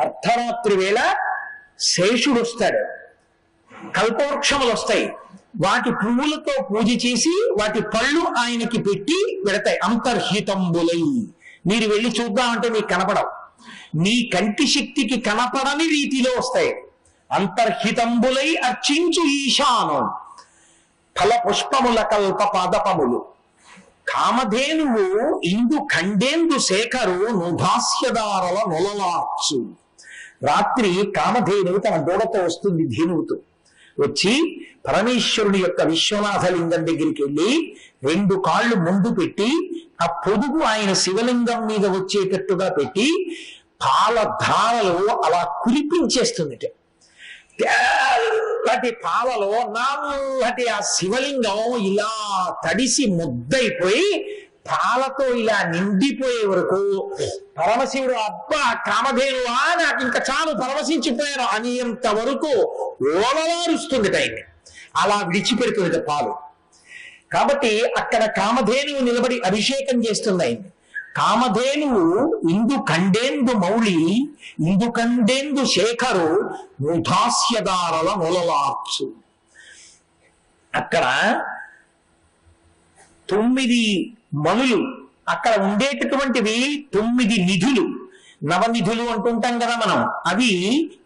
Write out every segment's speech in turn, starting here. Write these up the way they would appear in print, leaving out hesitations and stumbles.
అర్ధరాత్రి వేళ శేషుడు వస్తాడు, కల్పవృక్షములు వస్తాయి, వాటి పువ్వులతో పూజ చేసి వాటి పళ్ళు ఆయనకి పెట్టి పెడతాయి. అంతర్హితంబులై మీరు వెళ్ళి చూద్దామంటే మీకు కనపడవు, మీ కంటి శక్తికి కనపడని రీతిలో వస్తాయి. అంతర్హితంబులై అర్చించు ఈశానం ఫల పుష్పముల కల్ప పాదపములు. కామధేనువు ఇందు ఖండేందు శేఖరు నుధాస్యదారల నొలలార్చు. రాత్రి కామధేనువు తన దూడతో వస్తుంది, ధేనువుతో వచ్చి పరమేశ్వరుని యొక్క విశ్వనాథలింగం దగ్గరికి వెళ్ళి 2 కాళ్ళు ముందు పెట్టి ఆ పొదుగు ఆయన శివలింగం మీద వచ్చేటట్టుగా పెట్టి పాల ధారలు అలా కురిపించేస్తుంది. తెల్లటి పాలలో నల్లటి ఆ శివలింగం ఇలా తడిసి ముద్దయిపోయి పాలతో ఇలా నిండిపోయే వరకు పరమశివుడు అబ్బా కామధేనువా నాకు ఇంకా చాలు పరవశించిపోయాను అనేంత వరకు ఓలలారుస్తుంది టైంకి, అలా విడిచిపెడుతుంది పాలు. కాబట్టి అక్కడ కామధేనువు నిలబడి అభిషేకం చేస్తుంది ఆయన్ని. కామధేనువు ఇందు ఖండేందు మౌళి ఇందు ఖండేందు శేఖరు నుధాస్యదారల నొలలార్చు. అక్కడ 9 మనులు, అక్కడ ఉండేటటువంటివి 9 నిధులు, నవనిధులు అంటుంటాం కదా మనం, అవి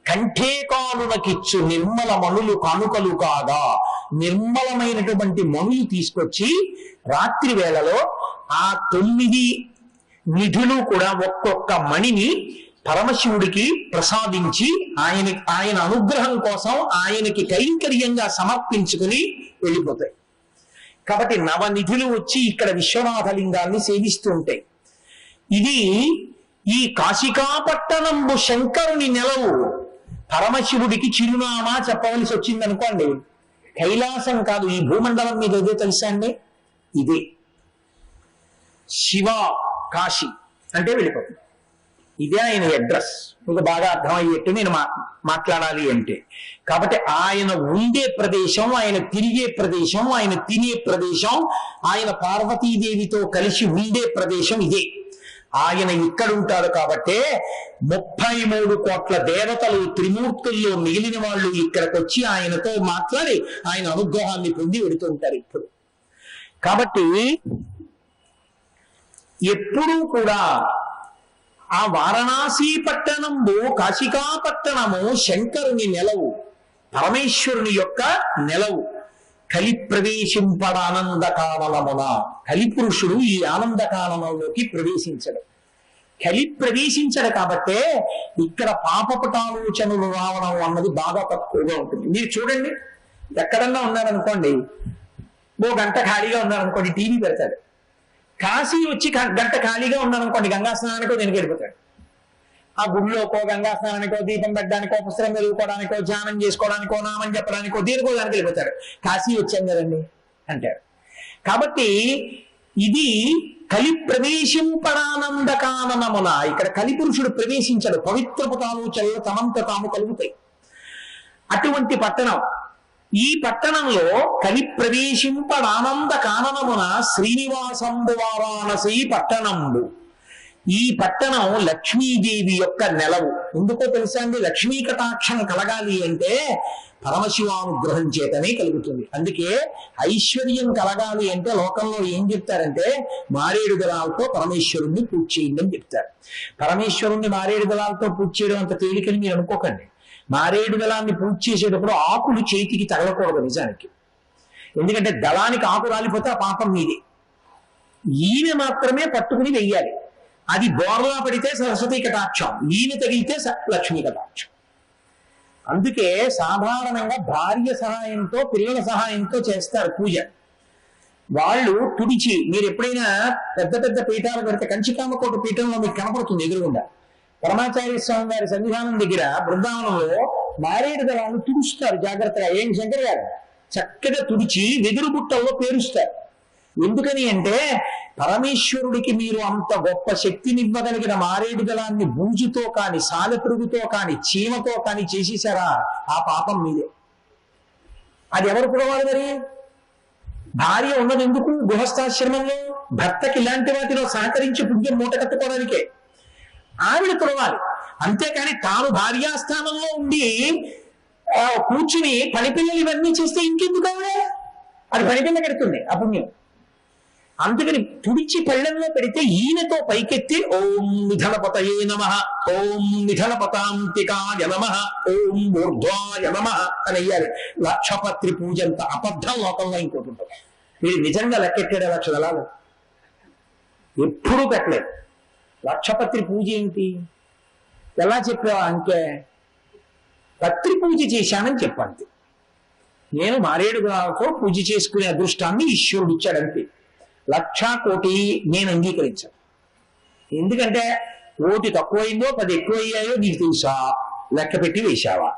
కంఠే కాలునకిచ్చు నిర్మల మనులు కానుకలు కాగా నిర్మలమైనటువంటి మనులు తీసుకొచ్చి రాత్రి వేళలో ఆ 9 నిధులు కూడా ఒక్కొక్క మణిని పరమశివుడికి ప్రసాదించి ఆయన అనుగ్రహం కోసం ఆయనకి కైంకర్యంగా సమర్పించుకుని వెళ్ళిపోతాయి. కాబట్టి నవనిధులు వచ్చి ఇక్కడ విశ్వనాథలింగాన్ని సేవిస్తూ ఉంటాయి. ఇది ఈ కాశికాపట్టణంబు శంకరుని నెలవు. పరమశివుడికి చిరునామా చెప్పవలసి వచ్చింది అనుకోండి, కైలాసం కాదు ఈ భూమండలం మీద ఏదో తెలుసా అండి, ఇదే శివ కాశీ అంటే వెళ్ళిపోతుంది. ఇదే ఆయన అడ్రస్. మీకు బాగా అర్థమయ్యేట్టు నేను మాట్లాడాలి అంటే, కాబట్టి ఆయన ఉండే ప్రదేశం, ఆయన తిరిగే ప్రదేశం, ఆయన తినే ప్రదేశం, ఆయన పార్వతీదేవితో కలిసి ఉండే ప్రదేశం ఇదే. ఆయన ఇక్కడ ఉంటాడు కాబట్టే 33 కోట్ల దేవతలు త్రిమూర్తుల్లో మిగిలిన వాళ్ళు ఇక్కడికి వచ్చి ఆయనతో మాట్లాడి ఆయన అనుగ్రహాన్ని పొంది వెడుతుంటారు ఇప్పుడు. కాబట్టి ఎప్పుడూ కూడా ఆ వారణాసి పట్టణము, కాశికా పట్టణము శంకరుని నెలవు, పరమేశ్వరుని యొక్క నెలవు. కలి ప్రవేశింపడ ఆనందకాలమున, కలిపురుషుడు ఈ ఆనందకాలంలోకి ప్రవేశించడు. కలి ప్రవేశించడు కాబట్టే ఇక్కడ పాపపటాలోచనలు రావడం అన్నది బాగా తక్కువగా ఉంటుంది. మీరు చూడండి, ఎక్కడన్నా ఉన్నారనుకోండి, 1 గంట ఖాళీగా ఉన్నారనుకోండి, టీవీ పెడతాడు. కాశీ వచ్చి గంట ఖాళీగా ఉన్నారనుకోండి, గంగా స్నానానికో దేనికి వెళ్ళిపోతాడు. ఆ గుడిలోకో, గంగా స్నానానికో, దీపం పెట్టడానికో, పుస్తకం చదువుకోవడానికో, ధ్యానం చేసుకోవడానికో, నామం చెప్పడానికో, దేనికో దానికి వెళ్ళిపోతాడు. కాశీ వచ్చాం కదండి అంటాడు. కాబట్టి ఇది కలి ప్రవేశింపడానందకాననమున, ఇక్కడ కలిపురుషుడు ప్రవేశించడు. పవిత్రపు ఆలోచనలు తమంత తాము కలుగుతాయి. అటువంటి పట్టణం. ఈ పట్టణంలో కలి ప్రవేశింపడానంద కాననమున శ్రీనివాసంబు వారాణసి పట్టణంబు. ఈ పట్టణం లక్ష్మీదేవి యొక్క నెలవు. ఎందుకో తెలుసా అండి, లక్ష్మీ కటాక్షం కలగాలి అంటే పరమశివానుగ్రహం చేతనే కలుగుతుంది. అందుకే ఐశ్వర్యం కలగాలి అంటే లోకంలో ఏం చెప్తారంటే మారేడు దళాలతో పరమేశ్వరుణ్ణి పూజ చేయండి అని చెప్తారు. పరమేశ్వరుణ్ణి మారేడు దళాలతో పూజ చేయడం అంత తేలికని మీరు అనుకోకండి. మారేడు దళాన్ని పూజ చేసేటప్పుడు ఆకులు చేతికి తగలకూడదు నిజానికి. ఎందుకంటే దళానికి ఆకు రాలిపోతే ఆ పాపం మీది. ఈయన మాత్రమే పట్టుకుని వెయ్యాలి. అది బోర్లా పడితే సరస్వతీ కటాక్షం, ఈయన తగిలితే లక్ష్మీ కటాక్షం. అందుకే సాధారణంగా భార్య సహాయంతో, పిల్లల సహాయంతో చేస్తారు పూజ. వాళ్ళు తుడిచి, మీరు ఎప్పుడైనా పెద్ద పెద్ద పీఠాలు పెడితే, కంచికామకోట పీఠంలో మీకు కనపడుతుంది ఎదురుగుండా, పరమాచార్య స్వామి గారి సన్నిధానం దగ్గర బృందావనంలో మారేడు దళాలను తుడుస్తారు జాగ్రత్తగా. ఏం శంకర్ గారు చక్కగా తుడిచి వెదురు బుట్టల్లో పేరుస్తారు. ఎందుకని అంటే పరమేశ్వరుడికి మీరు అంత గొప్ప శక్తినివ్వగలిగిన మారేడు దళాన్ని బూజుతో కాని, సాలెపురుగుతో కాని, చీమతో కాని చేసేసారా, ఆ పాపం మీదే. అది ఎవరు పుడవాలి మరి? భార్య ఉన్నది ఎందుకు గృహస్థాశ్రమంలో? భర్తకి ఇలాంటి వాటిలో సహకరించి పుణ్యం మూట కట్టుకోవడానికే. ఆవిడ తుడవాలి. అంతేకాని తాను భార్యాస్థానంలో ఉండి కూర్చుని పనిపిల్లలు ఇవన్నీ చేస్తే ఇంకెందుకు కావాలి? అది పనిపిల్ల కడుతుంది ఆ పుణ్యం. అందుకని తుడిచి పళ్ళెంలో పెడితే ఈయనతో పైకెత్తి ఓం నిధనపతయే నమః, ఓం నిధనపతాంతికాయ నమః, ఓం ఊర్ధ్వాయ నమః అని అయ్యారు. లక్షపత్రి పూజ అంత అబద్ధం లోకంలో ఇంకోటి ఉంటుంది. మీరు నిజంగా లెక్కెట్టాడే లక్షలాలు ఎప్పుడూ పెట్టలేదు. లక్షపత్రి పూజ ఏంటి? ఎలా చెప్పావా? అంకే పత్రి పూజ చేశానని చెప్పండి. నేను మారేడుగాలతో పూజ చేసుకునే అదృష్టాన్ని ఈశ్వరుడు ఇచ్చాడంతే. 1,00,000 కోటి నేను అంగీకరించాను. ఎందుకంటే కోటి తక్కువైందో 10 ఎక్కువయ్యాయో నీకు తెలుసా? లెక్క పెట్టి వేశావా?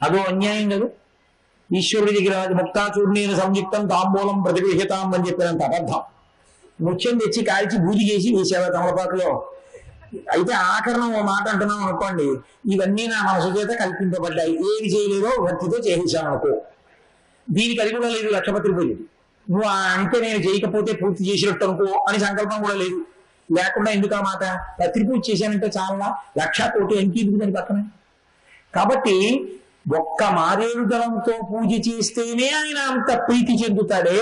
అదో అన్యాయం కదా. ఈశ్వరుడి దగ్గర ముక్తాచూర్ణేన సంయుక్తం తాంబూలం ప్రతిగృహ్యతాం అని చెప్పినంత అబద్ధం. ముత్యం తెచ్చి కాల్చి బూది చేసి వేసావా తమలపాకులో? అయితే ఆఖరణ ఓ మాట అంటున్నాం అనుకోండి, ఇవన్నీ నా మనసు చేత కల్పింపబడ్డాయి, ఏది చేయలేదో భక్తితో చేయించాను అనుకో. దీనికి అది కూడా లేదు. లక్షపత్రి పూజ నువ్వు అంటే నేను చేయకపోతే పూర్తి చేసినట్టు అనుకో అని సంకల్పం కూడా లేదు. లేకుండా ఎందుకు ఆ మాట? పత్రి పూజ చేశానంటే చాలా 1,00,000 కోటి అంకీదుకు దాని పక్కన. కాబట్టి ఒక్క మారేడు దళంతో పూజ చేస్తేనే ఆయన అంత ప్రీతి చెందుతాడే.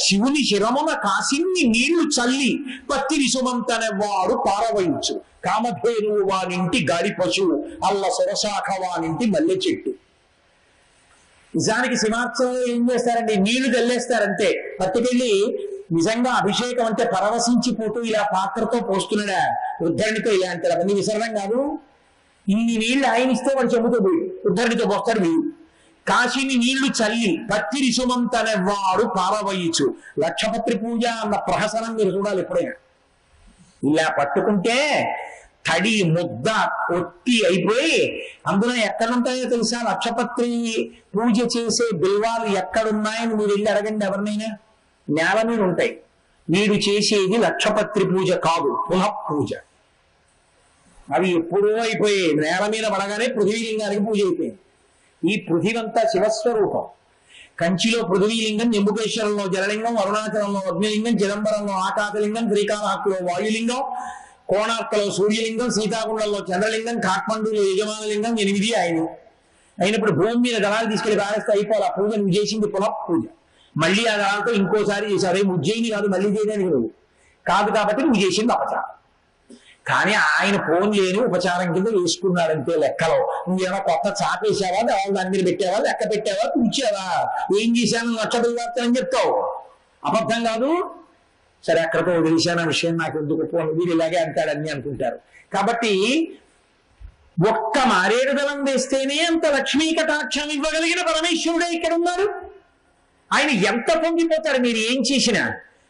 శివుని శిరమున కాసిన్ని నీళ్లు చల్లి పత్తిరి సుమంతనెవ్వాడు పారవయించు, కామధేనువు వానింటి గాడి పశువు, అల్ల సొరశాఖ వానింటి మల్లె చెట్టు. నిజానికి సింహాచలంలో ఏం చేస్తారండి? నీళ్లు చల్లేస్తారంతే. పట్టుకెళ్ళి నిజంగా అభిషేకం అంటే పరవశించిపోతూ ఇలా పాత్రతో పోస్తున్నాడా ఉద్ధరణితో ఇలా అంటారు. అవన్నీ విసరడం కాదు. ఇన్ని నీళ్లు ఆయన ఇస్తే వాడు చెబుతూ పోయి ఉద్ధరణితో పోస్తాడు వీడు. కాశీని నీళ్లు చల్లి పత్తిరి సుమంతనెవ్వాడు పారవయించు. లక్షపత్రి పూజ అన్న ప్రహసనం మీరు చూడాలి ఎప్పుడైనా. ఇలా పట్టుకుంటే తడి ముద్ద ఒత్తి అయిపోయి అందులో ఎక్కడుంటాయో తెలుసా? లక్షపత్రి పూజ చేసే బిల్వాలు ఎక్కడున్నాయని మీరు వెళ్ళి అడగండి ఎవరినైనా. నేల మీద ఉంటాయి. వీడు చేసేది లక్షపత్రి పూజ కాదు, పునఃపూజ. అవి ఎప్పుడో అయిపోయాయి. నేల మీద పడగానే పృథ్వీలింగానికి పూజ అయిపోయింది. ఈ పృథివంతా శివస్వరూపం. కంచిలో పృథ్వీలింగం, జంబుకేశ్వరంలో జలలింగం, అరుణాచలంలో అగ్నిలింగం, చిదంబరంలో ఆకాశలింగం, శ్రీకాళహస్తిలో వాయులింగం, కోణార్కలో సూర్యలింగం, సీతాకుండంలో చంద్రలింగం, కాఠ్మండూలో యజమానలింగం, 8 ఆయన. అయినప్పుడు భూమి మీద దళాలు తీసుకెళ్లి పారేస్తే అయిపోవాలి. ఆ పూజ నువ్వు చేసింది పునఃపూజ. మళ్ళీ ఆ దళాలతో ఇంకోసారి చేశారు. ఉజ్జయిని కాదు మళ్ళీ చేయడానికి నువ్వు కాదు, కాబట్టి నువ్వు చేసింది అపచారం. కానీ ఆయన ఫోన్ లేని ఉపచారం కింద వేసుకున్నాడంతే లెక్కలో. నువ్వేమో కొత్త చాపేసావా, దాని మీద పెట్టావా, లెక్క పెట్టావా, కూర్చావా, ఏం చేశాను 1,00,000 అని చెప్తావు. అబద్ధం కాదు. సరే అక్కడితో వదిలేశాను ఆ విషయం, నాకు ఎందుకు ఫోన్, వీరు ఇలాగే అంటాడని అనుకుంటారు. కాబట్టి ఒక్క మారేడు దళం వేస్తేనే అంత లక్ష్మీ కటాక్షం ఇవ్వగలిగిన పరమేశ్వరుడే ఇక్కడ ఉన్నారు. ఆయన ఎంత పొంగిపోతారు మీరు ఏం చేసినా.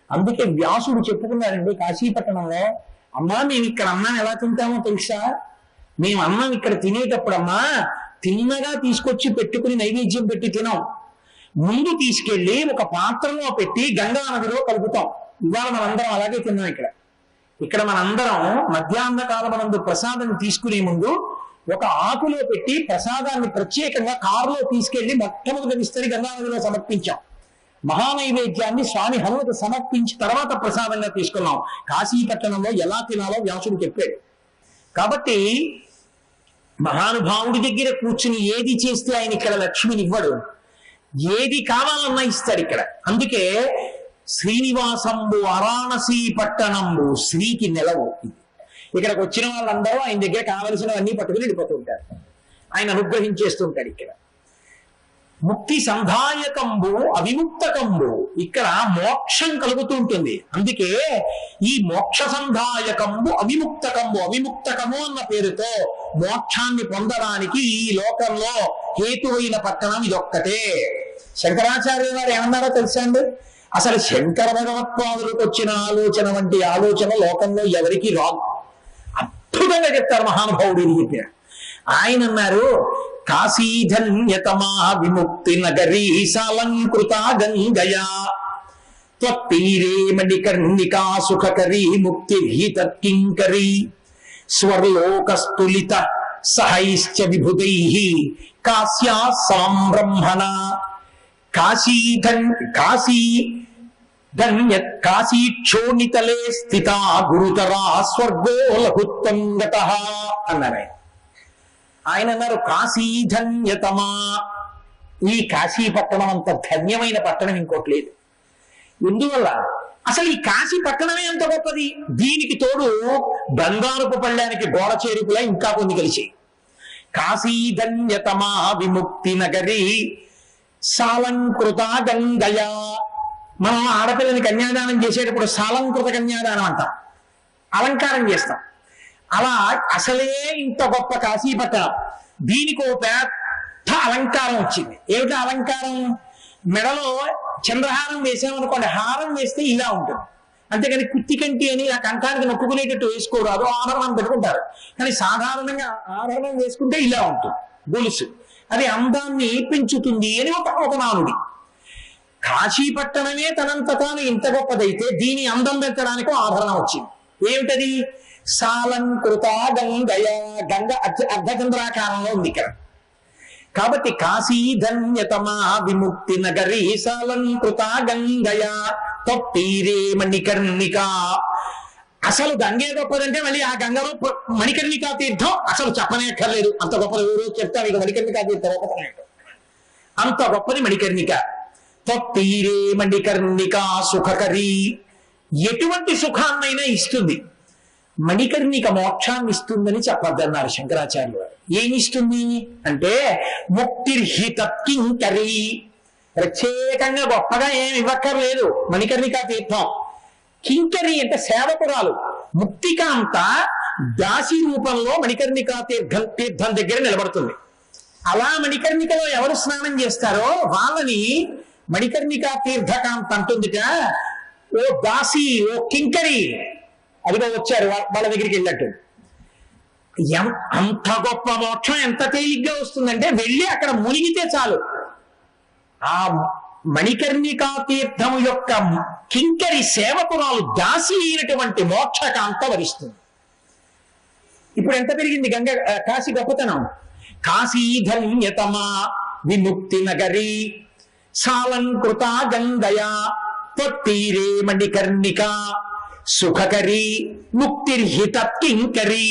అందుకే వ్యాసుడు చెప్పుకున్నారండి కాశీపట్టణంలో, అమ్మా మేము ఇక్కడ అన్నం ఎలా తింటామో తెలుసా? మేము అన్నం ఇక్కడ తినేటప్పుడు అమ్మా తిన్నగా తీసుకొచ్చి పెట్టుకుని నైవేద్యం పెట్టి తినాం. ముందు తీసుకెళ్లి ఒక పాత్రలో పెట్టి గంగా నదిలో కలుపుతాం. ఇవాళ మనందరం అలాగే తిన్నాం. ఇక్కడ మనందరం మధ్యాహ్న కాలమనందు ప్రసాదం తీసుకునే ముందు ఒక ఆకులో పెట్టి ప్రసాదాన్ని ప్రత్యేకంగా కారులో తీసుకెళ్లి మొట్టమొదటి విస్తరి గంగా నదిలో సమర్పించాం. మహానైవేద్యాన్ని స్వామి హనుమకు సమర్పించి తర్వాత ప్రసాదంగా తీసుకున్నాం. కాశీపట్టణంలో ఎలా తినాలో వ్యాసుడు చెప్పాడు. కాబట్టి మహానుభావుడి దగ్గర కూర్చుని ఏది చేస్తే ఆయన ఇక్కడ లక్ష్మిని ఇవ్వడు, ఏది కావాలన్నా ఇస్తాడు ఇక్కడ. అందుకే శ్రీనివాసంబు వారాణసీ పట్టణంబు శ్రీకి నెలవు. ఇక్కడికి వచ్చిన వాళ్ళందరూ ఆయన దగ్గర కావలసినవన్నీ పట్టుకుని వెళ్ళిపోతుంటారు. ఆయన అనుగ్రహించేస్తుంటాడు. ఇక్కడ ముక్తి సంధాయకంబు అవిముక్తకంబు, ఇక్కడ మోక్షం కలుగుతూ ఉంటుంది. అందుకే ఈ మోక్ష సంధాయకంబు అవిముక్తకంబు, అవిముక్తకము అన్న పేరుతో మోక్షాన్ని పొందడానికి ఈ లోకంలో హేతువైన పట్టణం ఇదొక్కటే. శంకరాచార్య వారు ఏమన్నారో తెలుసా అండి? అసలు శంకర భగవత్పాదులకు వచ్చిన ఆలోచన వంటి ఆలోచన లోకంలో ఎవరికి రాదు. అద్భుతంగా చెప్తారు మహానుభావుడు ఇది చెప్పిన. ఆయన అన్నారు, కాశీధన్యతమా విముక్తి నగరీ సాలంకృత గంగయా త్వత్తీరే మణికర్ణికా సుఖకరీ ముక్తిర్హితకింకరీ స్వర్లోకస్తులిత సహైశ్చ విభుతైః కాశ్యా సాంబ్రహ్మణ. కాశీక్షోణితలే స్థితా గురుతరా స్వర్గో లఘుత్వం గతః. అన్నారు ఆయన. ఆయన అన్నారు కాశీధన్యతమా, ఈ కాశీ పట్టణం అంత ధన్యమైన పట్టణం ఇంకోటి లేదు. ఎందువల్ల? అసలు ఈ కాశీ పట్టణమే అంత గొప్పది. దీనికి తోడు బంగారపు పళ్ళానికి గోడ చేరుపులా ఇంకా కొన్ని కలిసి కాశీధన్యతమా విముక్తి నగరి సాలంకృత గంగయా. మనం ఆడపిల్లని కన్యాదానం చేసేటప్పుడు సాలంకృత కన్యాదానం అంటాం, అలంకారం చేస్తాం. అలా అసలే ఇంత గొప్ప కాశీ పట్టణం, దీనికి ఓ పెద్ద అలంకారం వచ్చింది. ఏమిటా అలంకారం? మెడలో చంద్రహారం వేసామనుకోండి, హారం వేస్తే ఇలా ఉంటుంది, అంతేకాని కుత్తికంటి అని ఆ కంఠానికి నొక్కుకునేటట్టు వేసుకోరాదు, ఆభరణం పెట్టుకుంటారు. కానీ సాధారణంగా ఆభరణం వేసుకుంటే ఇలా ఉంటుంది గొలుసు, అది అందాన్ని పెంచుతుంది అని ఒక నానుడి. కాశీపట్టణమే తనంత తాను ఇంత గొప్పదైతే దీని అందం పెంచడానికి ఆభరణం వచ్చింది. ఏమిటది? సాలంకృత గంగయ. గంగ అర్ధచంద్రాకారంలో ఉంది ఇక్కడ. కాబట్టి కాశీధన్యతమా విముక్తి నగరి సాలంకృత గంగయ తొట్టిరే మణికర్ణిక. అసలు గంగే గొప్పదంటే మళ్ళీ ఆ గంగలో మణికర్ణికా తీర్థం అసలు చెప్పనే అక్కర్లేదు, అంత గొప్పది. ఎవరో చెప్తారు ఇక మణికర్ణికా తీర్థం గొప్పతనం, అంత గొప్పది మణికర్ణిక. తొట్టిరే మణికర్ణిక సుఖకరి. ఎటువంటి సుఖాన్నైనా ఇస్తుంది. మణికర్ణిక మోక్షాన్ని ఇస్తుందని చెప్పద్దన్నారు శంకరాచార్యులు వారు. ఏమిస్తుంది అంటే ముక్తిర్హితత్కింకరి. ప్రత్యేకంగా గొప్పగా ఏమి ఇవ్వక్కర్లేదు మణికర్ణికా తీర్థం. కింకరి అంటే సేవకురాలు. ముక్తికాంత దాసి రూపంలో మణికర్ణికా తీర్థం దగ్గర నిలబడుతుంది. అలా మణికర్ణికలో ఎవరు స్నానం చేస్తారో వాళ్ళని మణికర్ణికా తీర్థకాంత అంటుందిట. ఓ దాసి, ఓ కింకరి, అదిగో వచ్చారు వాళ్ళ దగ్గరికి వెళ్ళట్టు. అంత గొప్ప మోక్షం ఎంత తేలిగ్గా వస్తుందంటే వెళ్ళి అక్కడ మునిగితే చాలు, ఆ మణికర్ణికా తీర్థం యొక్క కింకరి సేవకురాలు దాసి అయినటువంటి మోక్షకాంత వరిస్తుంది. ఇప్పుడు ఎంత పెరిగింది గంగ కాశీ గొప్పతనం. కాశీధన్యతమా విముక్తి నగరి సాలంకృత గంగయా తొట్టిరే మణికర్ణిక సుఖకరి ముక్తిర్హితత్కింకరి.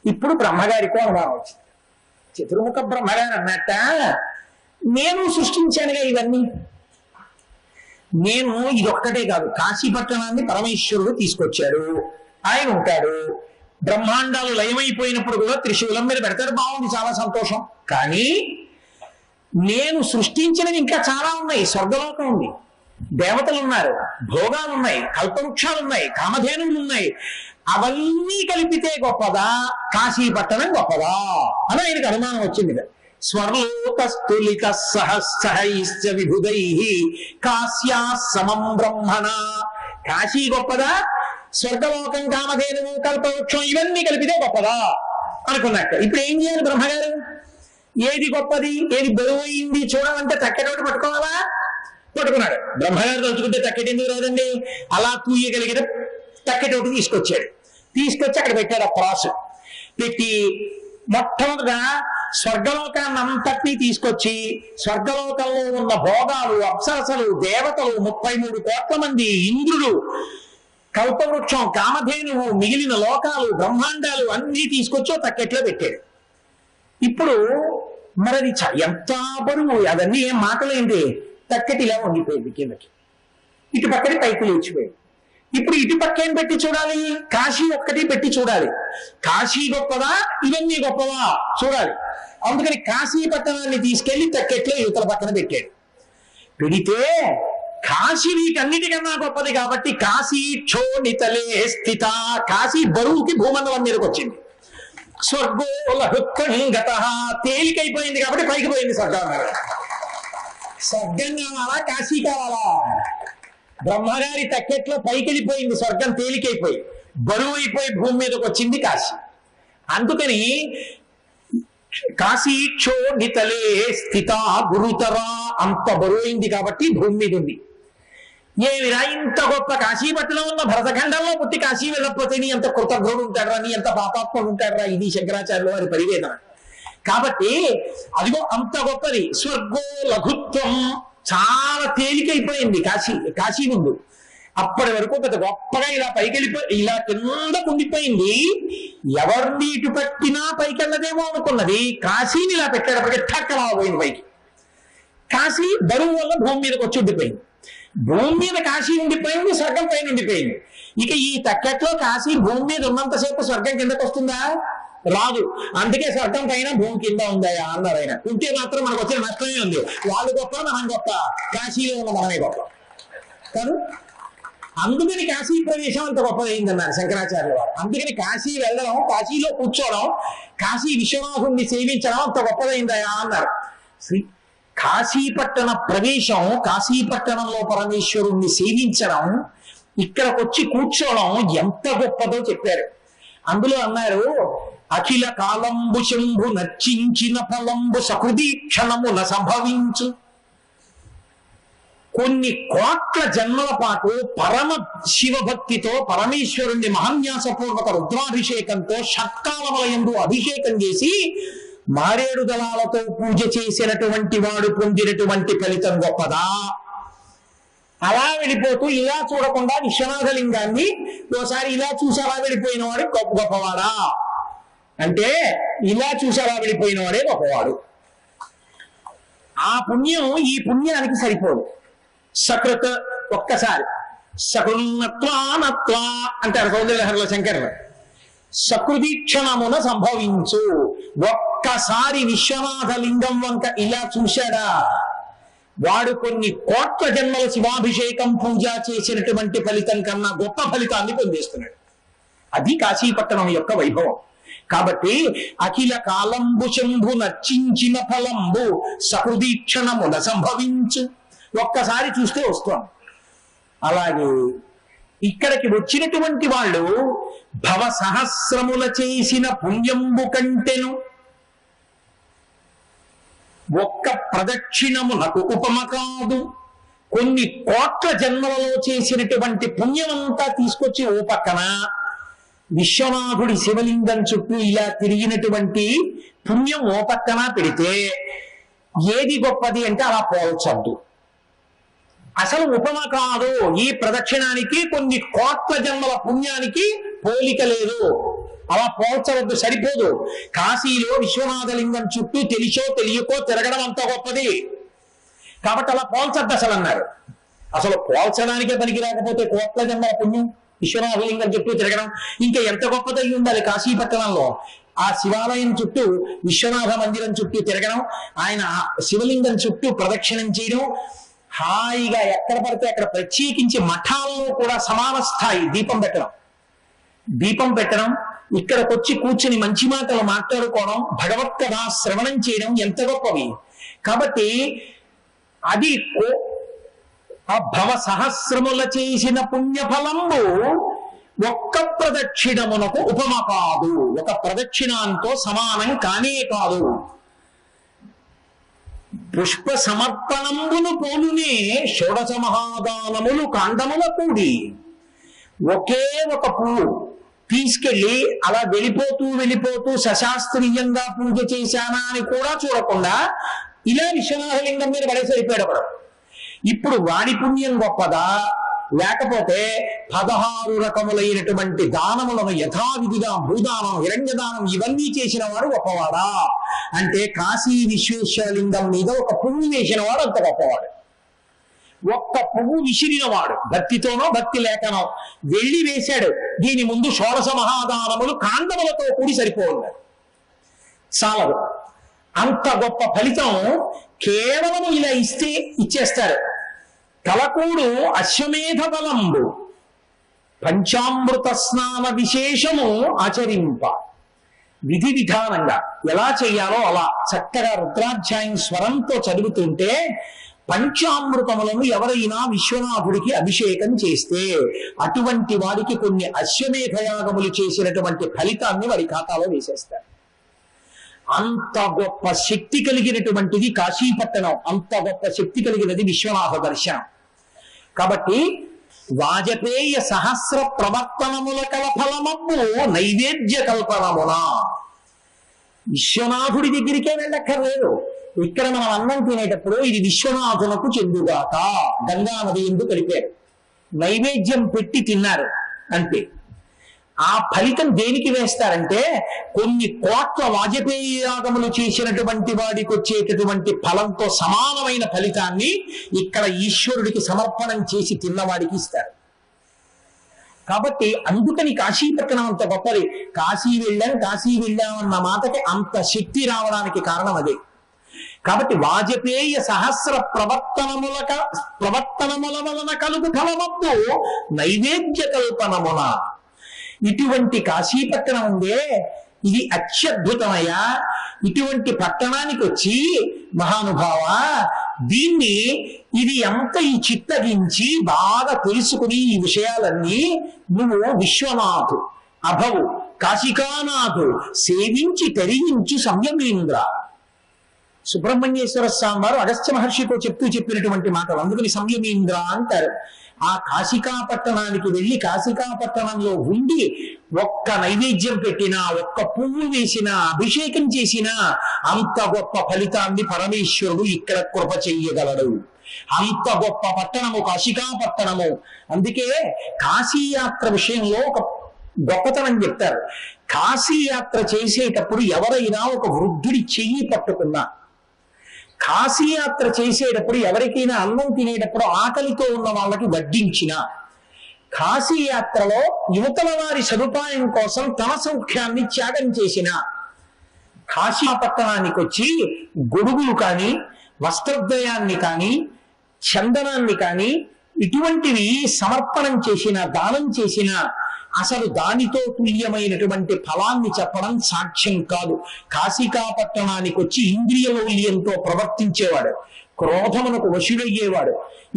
ఇప్పుడు బ్రహ్మగారికో అనుభవం వచ్చింది. చతుర్ముఖ బ్రహ్మగారు అన్నట్ట, నేను సృష్టించానుగా ఇవన్నీ. నేను ఇదొక్కటే కాదు, కాశీపట్టణాన్ని పరమేశ్వరుడు తీసుకొచ్చాడు, ఆయన ఉంటాడు. బ్రహ్మాండాలు లయమైపోయినప్పుడు కూడా త్రిశూలం మీద పెడతాడు, బాగుంది, చాలా సంతోషం. కానీ నేను సృష్టించినవి ఇంకా చాలా ఉన్నాయి. స్వర్గలోకం ఉంది, దేవతలు ఉన్నారు, భోగాలు ఉన్నాయి, కల్పవృక్షాలు ఉన్నాయి, కామధేనువులు ఉన్నాయి. అవన్నీ కలిపితే గొప్పదా, కాశీపట్టణం గొప్పదా అని ఆయనకు అనుమానం వచ్చింది. స్వర్లోకస్తులిత సహస్రైశ్చ విభుదై కాశ్యా సమం బ్రహ్మణ. కాశీ గొప్పదా, స్వర్గలోకం, కామధేనువు, కల్పవృక్షం ఇవన్నీ కలిపితే గొప్పదా అనుకున్నట్టు. ఇప్పుడు ఏం చేయాలి బ్రహ్మగారు? ఏది గొప్పది, ఏది బరువైంది చూడాలంటే తక్కెటోటి పట్టుకోవాలా? పట్టుకున్నాడు. బ్రహ్మగారు తలుచుకుంటే తక్కెట ఎందుకు రాదండి? అలా తూయగలిగిన తక్కెటోటి తీసుకొచ్చాడు. తీసుకొచ్చి అక్కడ పెట్టాడు. ఆ ప్రాసు పెట్టి మొట్టమొదట స్వర్గలోకాన్ని అంతటినీ తీసుకొచ్చి స్వర్గలోకంలో ఉన్న భోగాలు, అప్సరసలు, దేవతలు 33 కోట్ల మంది, ఇంద్రుడు, కల్పవృక్షం, కామధేనువు, మిగిలిన లోకాలు, బ్రహ్మాండాలు అన్నీ తీసుకొచ్చో తక్కెట్లో పెట్టాడు. ఇప్పుడు మరది ఎంత బరువు, అవన్నీ ఏం మాటలేంటి. తక్కెటి ఇలా వంగిపోయింది కిందకి, ఇటు పక్కని పైకి లేచిపోయింది. ఇప్పుడు ఇటు పక్కేం పెట్టి చూడాలి? కాశీ ఒక్కటి పెట్టి చూడాలి. కాశీ గొప్పదా, ఇవన్నీ గొప్పవా చూడాలి. అందుకని కాశీ పట్టణాన్ని తీసుకెళ్లి తక్కెట్లో యువతల పక్కన పెట్టాడు. పెడితే కాశీ వీటన్నిటికన్నా గొప్పది కాబట్టి కాశీ క్షోణితలే స్థిత. కాశీ బరువుకి భూమండలం మీదకి వచ్చింది. స్వర్గోలహుత్కంగత, తేలికైపోయింది కాబట్టి పైకి పోయింది స్వర్గం. స్వర్గం కావాలా, కాశీ కావాలా? బ్రహ్మగారి తక్కెట్లో పైకి వెళ్ళిపోయింది స్వర్గం, తేలికైపోయి బరువు అయిపోయి భూమి మీదకి వచ్చింది కాశీ. అందుకని కాశీ క్షోణితలే స్థిత గురుతర, అంత బరువైంది కాబట్టి భూమి మీద ఉంది. ఏమిరా ఇంత గొప్ప కాశీపట్నం ఉన్న భరతఖండంలో పుట్టి కాశీ వెళ్ళకపోతే నీ అంత కృతజ్ఞుడు ఉంటాడరా, నీ అంత పాపాత్ముడు ఉంటాడరా, ఇది శంకరాచార్యులు వారి పరివేదన. కాబట్టి అదిగో అంత గొప్పది. స్వర్గో లఘుత్వం, చాలా తేలికైపోయింది కాశీ ముందు. అప్పటి వరకు పెద్ద గొప్పగా ఇలా పైకి వెళ్ళిపోయి ఇలా కింద కుండిపోయింది. ఎవరిని ఇటు పట్టినా పైకి వెళ్ళదేమో అనుకున్నది. కాశీని ఇలా పెట్టేటప్పటికి ఠక్కలా పోయింది పైకి. కాశీ బరువు వల్ల భూమి మీదకి వచ్చి ఉండిపోయింది. భూమి మీద కాశీ ఉండిపోయింది, స్వర్గం పైన ఉండిపోయింది. ఇక ఈ తక్కట్లో కాశీ భూమి మీద ఉన్నంతసేపు స్వర్గం కిందకు వస్తుందా? రాదు. అందుకే స్వర్గం పైన భూమి కింద ఉందా అన్నారు ఆయన. ఉంటే మాత్రం మనకు వచ్చిన నష్టమే ఉంది. వాళ్ళు గొప్ప, మనం గొప్ప, కాశీలో ఉన్న మనమే గొప్ప కాదు. అందుకని కాశీ ప్రవేశం అంత గొప్పదైందన్నారు శంకరాచార్యుల వారు. అందుకని కాశీ వెళ్ళడం, కాశీలో కూర్చోవడం, కాశీ విశ్వనాథుణ్ణి సేవించడం అంత గొప్పదైందయా అన్నారు. కాశీపట్టణ ప్రవేశం, కాశీపట్టణంలో పరమేశ్వరుణ్ణి సేవించడం, ఇక్కడికొచ్చి కూర్చోవడం ఎంత గొప్పదో చెప్పారు. అందులో అన్నారు, అఖిల కాలంబు శంభు నర్చించిన ఫలంబు సకృదీక్షణమున సంభవించు. కొన్ని కోట్ల జన్మల పాటు పరమ శివభక్తితో పరమేశ్వరుణ్ణి మహాన్యాసపూర్వక రుద్రాభిషేకంతో షట్కాలమయందు అభిషేకం చేసి మారేడు దళాలతో పూజ చేసినటువంటి వాడు పొందినటువంటి ఫలితం గొప్పదా? అలా వెళ్ళిపోతూ ఇలా చూడకుండా విశ్వనాథలింగాన్ని ఓసారి ఇలా చూసి అలా వెళ్ళిపోయిన వాడు గొప్పవాడా అంటే, ఇలా చూసి అలా వెళ్ళిపోయిన వాడే గొప్పవాడు. ఆ పుణ్యం ఈ పుణ్యానికి సరిపోదు. సకృత్ ఒక్కసారి సకృన్నత్వానత్వా అంటారు సౌందర్యలహరిలో శంకరులు. సకృదీక్షణమున సంభవించు. ఒక్కసారి విశ్వనాథలింగం వంక ఇలా చూశాడా, వాడు కొన్ని కోట్ల జన్మల శివాభిషేకం పూజ చేసినటువంటి ఫలితం కన్నా గొప్ప ఫలితాన్ని పొందేస్తున్నాడు. అది కాశీపట్టణం యొక్క వైభవం. కాబట్టి అఖిల కాలంబు శంభు నర్చించిన ఫలంబు సకృదీక్షణమున సంభవించు. ఒక్కసారి చూస్తే వస్తాం. అలాగే ఇక్కడికి వచ్చినటువంటి వాళ్ళు భవ సహస్రముల చేసిన పుణ్యంబు కంటెను ఒక్క ప్రదక్షిణమునకు ఉపమ కాదు. కొన్ని కోట్ల జన్మలలో చేసినటువంటి పుణ్యమంతా తీసుకొచ్చి ఓ పక్కన విశ్వనాథుడి శివలింగం చుట్టూ ఇలా తిరిగినటువంటి పుణ్యం ఓ పక్కన పెడితే ఏది గొప్పది అంటే అలా పోల్చద్దు. అసలు ఉపమ కాదు. ఈ ప్రదక్షిణానికి కొన్ని కోట్ల జన్మల పుణ్యానికి పోలిక లేదు. అలా పోల్చవద్దు, సరిపోదు. కాశీలో విశ్వనాథలింగం చుట్టూ తెలిసో తెలియకో తిరగడం అంత గొప్పది కాబట్టి అలా పోల్చద్దు అసలు అన్నారు. అసలు పోల్చడానికే పనికి రాకపోతే కోట్ల జన్మల పుణ్యం విశ్వనాథలింగం చుట్టూ తిరగడం ఇంకా ఎంత గొప్పదై ఉండాలి. కాశీపట్టణంలో ఆ శివాలయం చుట్టూ, విశ్వనాథ మందిరం చుట్టూ తిరగడం, ఆయన శివలింగం చుట్టూ ప్రదక్షిణం చేయడం, హాయిగా ఎక్కడ పడితే అక్కడ ప్రత్యేకించి మఠాల్లో కూడా సమాన స్థాయి దీపం పెట్టడం, ఇక్కడికొచ్చి కూర్చుని మంచి మాటలు మాట్లాడుకోవడం, భగవత్ కథ శ్రవణం చేయడం ఎంత గొప్పవి. కాబట్టి అది ఆ భవ సహస్రముల చేసిన పుణ్యఫలంబు ఒక్క ప్రదక్షిణమునకు ఉపమ కాదు. ఒక ప్రదక్షిణంతో సమానం కానే కాదు. పుష్ప సమర్పణంబును పోలునే షోడశ మహాదానములు కాండముల కూడి. ఒకే ఒక పువ్వు తీసుకెళ్లి అలా వెళ్ళిపోతూ సశాస్త్రీయంగా పూజ చేశానా అని కూడా చూడకుండా ఇలా విశ్వనాథలింగం మీద పడేసరిపోయాడు. ఇప్పుడు వాడి పుణ్యం గొప్పదా, లేకపోతే 16 రకములైనటువంటి దానములను యథావిధిగా భూదానం, హిరణ్యదానం ఇవన్నీ చేసిన వాడు గొప్పవాడా అంటే కాశీ విశ్వేశ్వరలింగం మీద ఒక పువ్వు వేసిన వాడు అంత గొప్పవాడు. ఒక్క పువ్వు విసిరినవాడు, భక్తితోనో భక్తి లేకనో వెళ్ళి వేశాడు. దీని ముందు షోడశ మహాదానములు కాండములతో కూడి సరిపోన్నారు, చాలదు. అంత గొప్ప ఫలితం కేవలము ఇలా ఇచ్చేస్తారు. కలకూడు అశ్వమేధ బలంబు పంచామృత స్నాన విశేషము ఆచరింప. విధి విధానంగా ఎలా చేయాలో అలా చక్కగా రుద్రాధ్యాయం స్వరంతో చదువుతుంటే పంచామృతములను ఎవరైనా విశ్వనాథుడికి అభిషేకం చేస్తే అటువంటి వారికి కొన్ని అశ్వమేధయాగములు చేసినటువంటి ఫలితాన్ని వారి ఖాతాలో వేసేస్తారు. అంత గొప్ప శక్తి కలిగినటువంటిది కాశీపట్టణం, అంత గొప్ప శక్తి కలిగినది విశ్వనాథ దర్శనం. కాబట్టి వాజపేయ సహస్ర ప్రవర్తనముల కల ఫలమమ్ము నైవేద్య కల్పనమున. విశ్వనాథుడి దగ్గరికే వెళ్ళక్కర్లేదు. ఇక్కడ మనం అన్నం తినేటప్పుడు ఇది విశ్వనాథునకు చెందుగాక గంగా నది ఎందు కలిపారు. నైవేద్యం పెట్టి తిన్నారు అంతే. ఆ ఫలితం దేనికి వేస్తారంటే కొన్ని కోట్ల వాజపేయి యాగములు చేసినటువంటి వాడికి వచ్చేటటువంటి ఫలంతో సమానమైన ఫలితాన్ని ఇక్కడ ఈశ్వరుడికి సమర్పణం చేసి తిన్నవాడికి ఇస్తారు. కాబట్టి అందుకని కాశీపట్టణం అంత గొప్పది. కాశీ వెళ్ళాం అన్న మాటకి అంత శక్తి రావడానికి కారణం అదే. కాబట్టి వాజపేయ సహస్ర ప్రవర్తనముల వలన కలుగు ఫలమప్పు నైవేద్య కల్పనమున. ఇటువంటి కాశీపట్టణం ఉందే, ఇది అత్యద్భుతమయ్యా. ఇటువంటి పట్టణానికి వచ్చి మహానుభావ దీన్ని ఇది ఎంత ఈ చిత్తగించి బాగా తెలుసుకుని ఈ విషయాలన్నీ నువ్వు విశ్వనాథు అభవు కాశికానాథు సేవించి తరించు సంయమేంద్ర. సుబ్రహ్మణ్యేశ్వర స్వామి వారు అగస్త్య మహర్షితో చెప్పినటువంటి మాటలు, అందుకని సంయమేంద్ర అంటారు. ఆ కాశికాపట్టణానికి వెళ్ళి కాశికాపట్టణంలో ఉండి ఒక్క నైవేద్యం పెట్టినా, ఒక్క పువ్వు వేసినా, అభిషేకం చేసినా అంత గొప్ప ఫలితాన్ని పరమేశ్వరుడు ఇక్కడ కృప చెయ్యగలడు. అంత గొప్ప పట్టణము కాశికాపట్టణము. అందుకే కాశీయాత్ర విషయంలో ఒక గొప్పతనం చెప్తారు. కాశీయాత్ర చేసేటప్పుడు ఎవరైనా ఒక వృద్ధుడి చెయ్యి పట్టుకున్నా, కాశీయాత్ర చేసేటప్పుడు ఎవరికైనా అన్నం తినేటప్పుడు ఆకలితో ఉన్న వాళ్ళకి వడ్డించిన, కాశీయాత్రలో యువతల వారి సదుపాయం కోసం తన సౌఖ్యాన్ని త్యాగం చేసిన, కాశీపట్టణానికి వచ్చి గొడుగులు కానీ, వస్త్రద్వయాన్ని కానీ, చందనాన్ని కానీ ఇటువంటివి సమర్పణం చేసిన, దానం చేసిన అసలు దానితో తుల్యమైనటువంటి ఫలాన్ని చెప్పడం సాక్ష్యం కాదు. కాశికాపట్టణానికి వచ్చి ఇంద్రియ లౌల్యంతో ప్రవర్తించేవాడు, క్రోధమునకు వశుడయ్యేవాడు,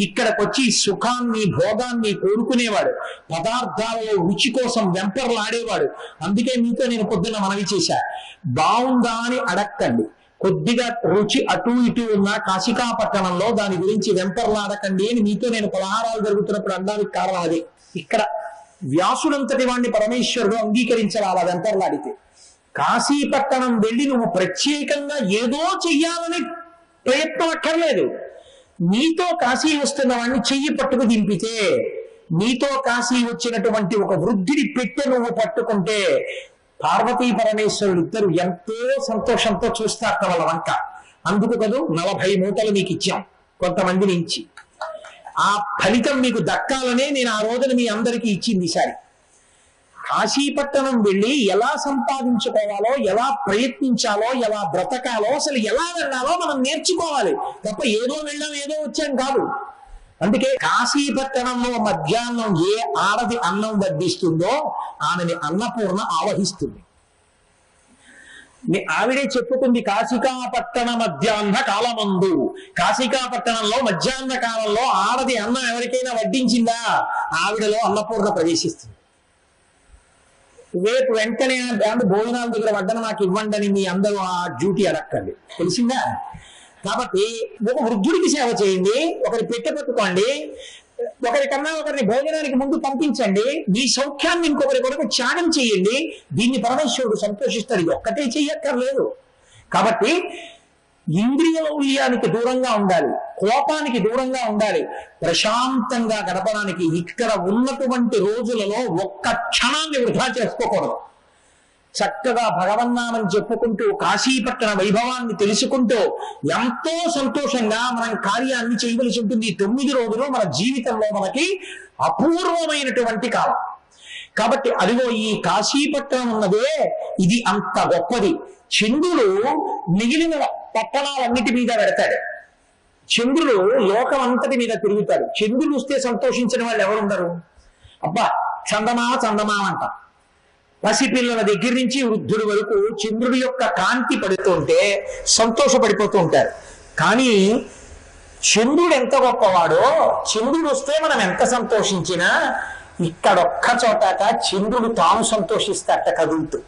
ఇక్కడికొచ్చి సుఖాన్ని భోగాన్ని కోరుకునేవాడు, పదార్థాలలో రుచి కోసం వెంపర్లాడేవాడు. అందుకే మీతో నేను పొద్దున్న మనవి చేశా, బాగుందా అని అడక్కండి. కొద్దిగా రుచి అటు ఇటు ఉన్న కాశికాపట్టణంలో దాని గురించి వెంపర్లాడకండి అని మీతో నేను పలహారాలు జరుగుతున్నప్పుడు అనడానికి కారణం అదే. ఇక్కడ వ్యాసుడంతటి వాణ్ణి పరమేశ్వరుడు అంగీకరించాలి అలా వెంపర్లాడితే. కాశీపట్టణం వెళ్ళి నువ్వు ప్రత్యేకంగా ఏదో చెయ్యాలని ప్రయత్నం అక్కర్లేదు. నీతో కాశీ వస్తున్న వాడిని చెయ్యి పట్టుకు దింపితే, నీతో కాశీ వచ్చినటువంటి ఒక వృద్ధుడి పెట్టె నువ్వు పట్టుకుంటే పార్వతీ పరమేశ్వరుడు ఇద్దరు ఎంతో సంతోషంతో చూస్తారట వాళ్ళ వంక. అందుకు కదూ 40 మూటలు మీకు ఇచ్చాం కొంతమంది నుంచి. ఆ ఫలితం మీకు దక్కాలనే నేను ఆ రోజున మీ అందరికీ ఇచ్చింది. ఈసారి కాశీపట్టణం వెళ్ళి ఎలా సంపాదించుకోవాలో, ఎలా ప్రయత్నించాలో, ఎలా బ్రతకాలో, అసలు ఎలా వెళ్ళాలో మనం నేర్చుకోవాలి తప్ప ఏదో వెళ్ళాం ఏదో వచ్చాం కాదు. అందుకే కాశీపట్టణంలో మధ్యాహ్నం ఏ ఆడది అన్నం వడ్డిస్తుందో ఆమెని అన్నపూర్ణ ఆవహిస్తుంది. ఆవిడే చెప్పుకుంది, కాశికాపట్టణ మధ్యాహ్న కాలమందు. కాశికాపట్టణంలో మధ్యాహ్న కాలంలో ఆడది అన్నం ఎవరికైనా వడ్డించిందా ఆవిడలో అన్నపూర్ణ ప్రవేశిస్తుంది. రేపు వెంటనే భోజనాల దగ్గర వడ్డన నాకు ఇవ్వండి అని మీ అందరూ ఆ డ్యూటీ అడక్కండి, తెలిసిందా? కాబట్టి ఒక వృద్ధుడికి సేవ చేయండి, ఒకరి పెట్టె పట్టుకోండి, ఒకరికన్నా ఒకరిని భోజనానికి ముందు పంపించండి, మీ సౌఖ్యాన్ని ఇంకొకరి కొరకు త్యాగం చేయండి. దీన్ని పరమేశ్వరుడు సంతోషిస్తాడు. ఇది ఒక్కటే చెయ్యక్కర్లేదు. కాబట్టి ఇంద్రియ లౌల్యానికి దూరంగా ఉండాలి, కోపానికి దూరంగా ఉండాలి, ప్రశాంతంగా గడపడానికి ఇక్కడ ఉన్నటువంటి రోజులలో ఒక్క క్షణాన్ని వృధా చేసుకోకూడదు. చక్కగా భగవన్నామం చెప్పుకుంటూ కాశీపట్టణ వైభవాన్ని తెలుసుకుంటూ ఎంతో సంతోషంగా మనం కార్యాన్ని చేయవలసి ఉంటుంది. 9 రోజులు మన జీవితంలో మనకి అపూర్వమైనటువంటి కాలం. కాబట్టి అదిగో ఈ కాశీపట్టణం ఉన్నదే ఇది అంత గొప్పది. చంద్రుడు మిగిలిన పట్టణాలన్నిటి మీద పెడతాడు. చంద్రుడు లోకం అంతటి మీద తిరుగుతాడు. చంద్రుడు వస్తే సంతోషించిన వాళ్ళు ఎవరుండరు? అబ్బా చందమామ చందమామ అంట. పసిపిల్లల దగ్గర నుంచి వృద్ధుడి వరకు చంద్రుడి యొక్క కాంతి పడుతుంటే సంతోషపడిపోతూ ఉంటారు. కానీ చంద్రుడు ఎంత గొప్పవాడో, చంద్రుడు వస్తే మనం ఎంత సంతోషించినా ఇక్కడొక్క చోటాక చంద్రుడు తాను సంతోషిస్తాట కదులుతూ.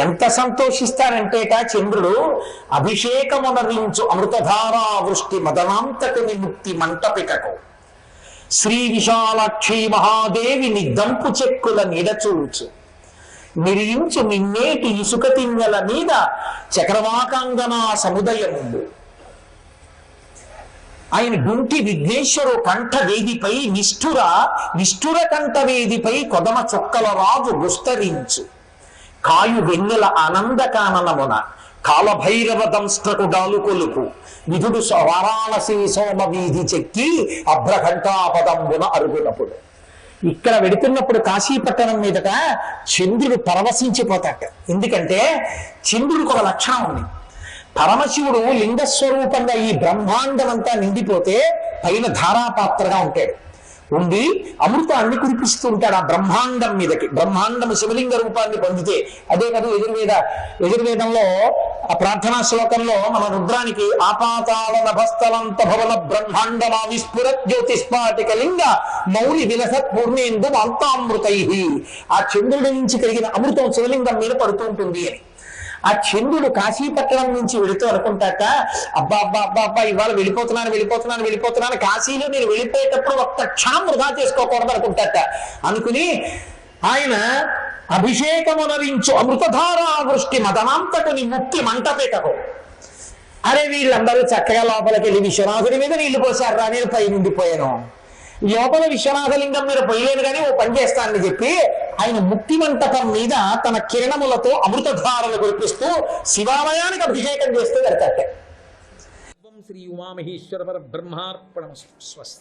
ఎంత సంతోషిస్తారంటేట చంద్రుడు, అభిషేకమునరించు అమృతధారా వృష్టి మదనాంతకు విముక్తి మంటపికకు శ్రీ విశాలాక్షి మహాదేవి నిద్దంపు చెక్కుల నిడచూచు నిరించు నిన్నేటి ఇసుక తింగల మీద చక్రవాకాంగనా సముదయముండు. ఆయన గుంటి విఘ్నేశ్వరు కంఠ వేదిపై నిష్ఠుర కంఠ వేదిపై కొదమ చొక్కల రాజు గుస్తరించు కాయు వెన్నెల ఆనంద కాననమున కాలభైరవ దంస్ట్రకు డాలు కొలుపు విధుడు వారాణసి సోమ వీధి చెక్కి అభ్రఘంటాపదంబున అరుగునప్పుడు. ఇక్కడ వెడుతున్నప్పుడు కాశీపట్టణం మీదట చంద్రుడు పరవశించిపోతాట. ఎందుకంటే చంద్రుడికి ఒక లక్షణం ఉంది. పరమశివుడు లింగస్వరూపంగా ఈ బ్రహ్మాండం అంతా నిండిపోతే పైన ధారాపాత్రగా ఉంటాడు, ఉండి అమృతాన్ని కురిపిస్తూ ఉంటాడు ఆ బ్రహ్మాండం మీదకి. బ్రహ్మాండం శివలింగ రూపాన్ని పొందితే అదే కదా యజుర్వేదంలో ఆ ప్రార్థనా శ్లోకంలో మన రుద్రానికి ఆపాతాళ నభస్థలంత భవన బ్రహ్మాండమా విస్ఫురత్ జ్యోతిస్పాటిక లింగ మౌలి విలసత్ పూర్ణేందు అంతామృతై. ఆ చంద్రుడి నుంచి కలిగిన అమృతం శివలింగం మీద పడుతూ ఉంటుంది అని. ఆ చంద్రుడు కాశీపట్టణం నుంచి వెళుతూ అనుకుంటాక అబ్బా అబ్బా అబ్బా అబ్బా ఇవాళ వెళ్ళిపోతున్నాను కాశీలో నేను వెళ్ళిపోయేటప్పుడు ఒక్క క్షణం వృధా చేసుకోకూడదు అనుకుంటాట. అనుకుని ఆయన అభిషేకమునరించు అమృతధారా వృష్టి మదనాంతకుని ముక్తి మంటపేటకు. అరే వీళ్ళందరూ చక్కగా లోపలికి వెళ్ళి విశ్వనాథుడి మీద నీళ్లు పోశారు రా, నేను పై నిండిపోయాను. లోపల విశ్వనాథలింగం మీద పోయలేను కానీ ఓ పని చేస్తానని చెప్పి ఆయన ముక్తి మంటపం మీద తన కిరణములతో అమృతధారలు కురిపిస్తూ శివాలయానికి అభిషేకం చేస్తూ వెళ్తాట. శ్రీ ఉమామహేశ్వర పరబ్రహ్మార్పణమస్తు. స్వస్తి.